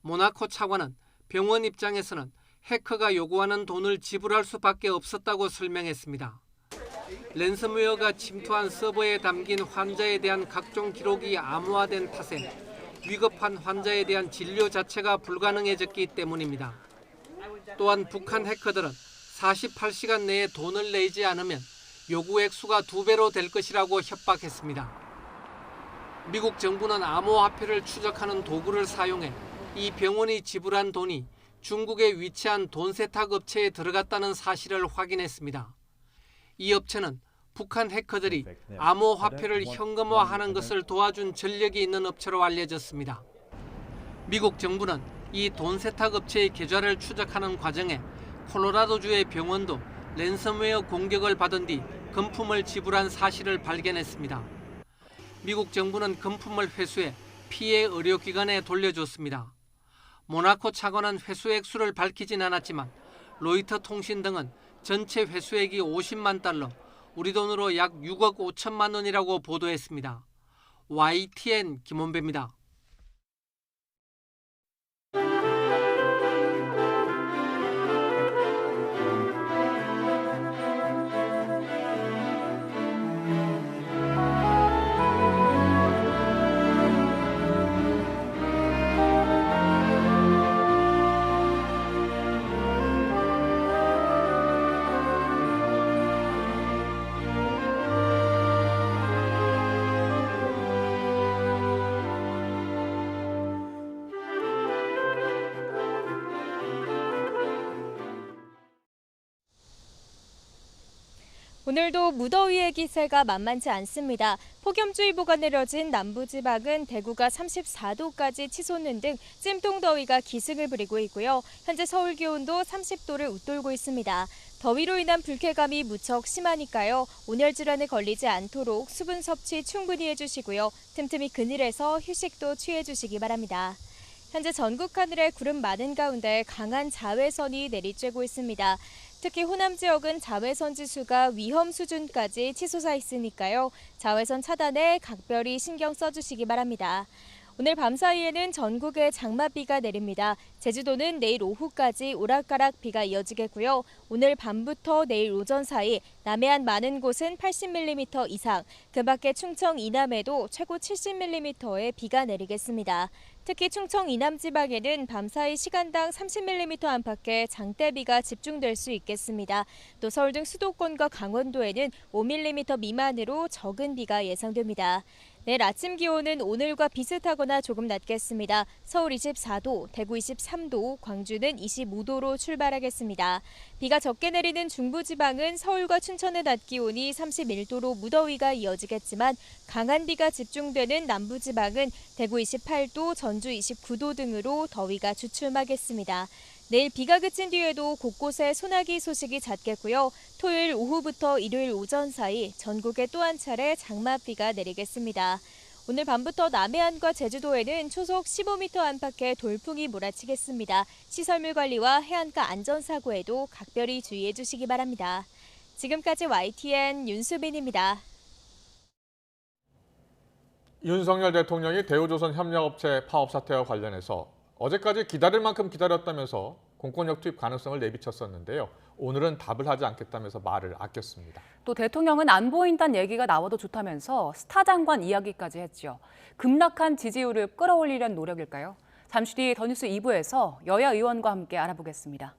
모나코 차관은 병원 입장에서는 해커가 요구하는 돈을 지불할 수밖에 없었다고 설명했습니다. 랜섬웨어가 침투한 서버에 담긴 환자에 대한 각종 기록이 암호화된 탓에 위급한 환자에 대한 진료 자체가 불가능해졌기 때문입니다. 또한 북한 해커들은 48시간 내에 돈을 내지 않으면 요구 액수가 2배로 될 것이라고 협박했습니다. 미국 정부는 암호화폐를 추적하는 도구를 사용해 이 병원이 지불한 돈이 중국에 위치한 돈 세탁 업체에 들어갔다는 사실을 확인했습니다. 이 업체는 북한 해커들이 암호화폐를 현금화하는 것을 도와준 전력이 있는 업체로 알려졌습니다. 미국 정부는 이 돈 세탁 업체의 계좌를 추적하는 과정에 콜로라도주의 병원도 랜섬웨어 공격을 받은 뒤 금품을 지불한 사실을 발견했습니다. 미국 정부는 금품을 회수해 피해 의료기관에 돌려줬습니다. 모나코 차관은 회수 액수를 밝히진 않았지만 로이터 통신 등은 전체 회수액이 50만 달러, 우리 돈으로 약 6억 5천만 원이라고 보도했습니다. YTN 김원배입니다. 오늘도 무더위의 기세가 만만치 않습니다. 폭염주의보가 내려진 남부지방은 대구가 34도까지 치솟는 등 찜통더위가 기승을 부리고 있고요. 현재 서울 기온도 30도를 웃돌고 있습니다. 더위로 인한 불쾌감이 무척 심하니까요. 온열 질환에 걸리지 않도록 수분 섭취 충분히 해주시고요. 틈틈이 그늘에서 휴식도 취해주시기 바랍니다. 현재 전국 하늘에 구름 많은 가운데 강한 자외선이 내리쬐고 있습니다. 특히 호남 지역은 자외선 지수가 위험 수준까지 치솟아 있으니까요. 자외선 차단에 각별히 신경 써주시기 바랍니다. 오늘 밤사이에는 전국에 장맛비가 내립니다. 제주도는 내일 오후까지 오락가락 비가 이어지겠고요. 오늘 밤부터 내일 오전 사이 남해안 많은 곳은 80mm 이상, 그밖에 충청 이남에도 최고 70mm의 비가 내리겠습니다. 특히 충청 이남 지방에는 밤사이 시간당 30mm 안팎의 장대비가 집중될 수 있겠습니다. 또 서울 등 수도권과 강원도에는 5mm 미만으로 적은 비가 예상됩니다. 내일 아침 기온은 오늘과 비슷하거나 조금 낮겠습니다. 서울 24도, 대구 23도, 광주는 25도로 출발하겠습니다. 비가 적게 내리는 중부지방은 서울과 춘천의 낮 기온이 31도로 무더위가 이어지겠지만 강한 비가 집중되는 남부지방은 대구 28도, 전주 29도 등으로 더위가 주춤하겠습니다. 내일 비가 그친 뒤에도 곳곳에 소나기 소식이 잦겠고요. 토요일 오후부터 일요일 오전 사이 전국에 또 한 차례 장맛비가 내리겠습니다. 오늘 밤부터 남해안과 제주도에는 초속 15m 안팎의 돌풍이 몰아치겠습니다. 시설물 관리와 해안가 안전사고에도 각별히 주의해 주시기 바랍니다. 지금까지 YTN 윤수빈입니다. 윤석열 대통령이 대우조선 협력업체 파업 사태와 관련해서 어제까지 기다릴 만큼 기다렸다면서 공권력 투입 가능성을 내비쳤었는데요. 오늘은 답을 하지 않겠다면서 말을 아꼈습니다. 또 대통령은 안 보인다는 얘기가 나와도 좋다면서 스타 장관 이야기까지 했죠. 급락한 지지율을 끌어올리려는 노력일까요? 잠시 뒤 더 뉴스 2부에서 여야 의원과 함께 알아보겠습니다.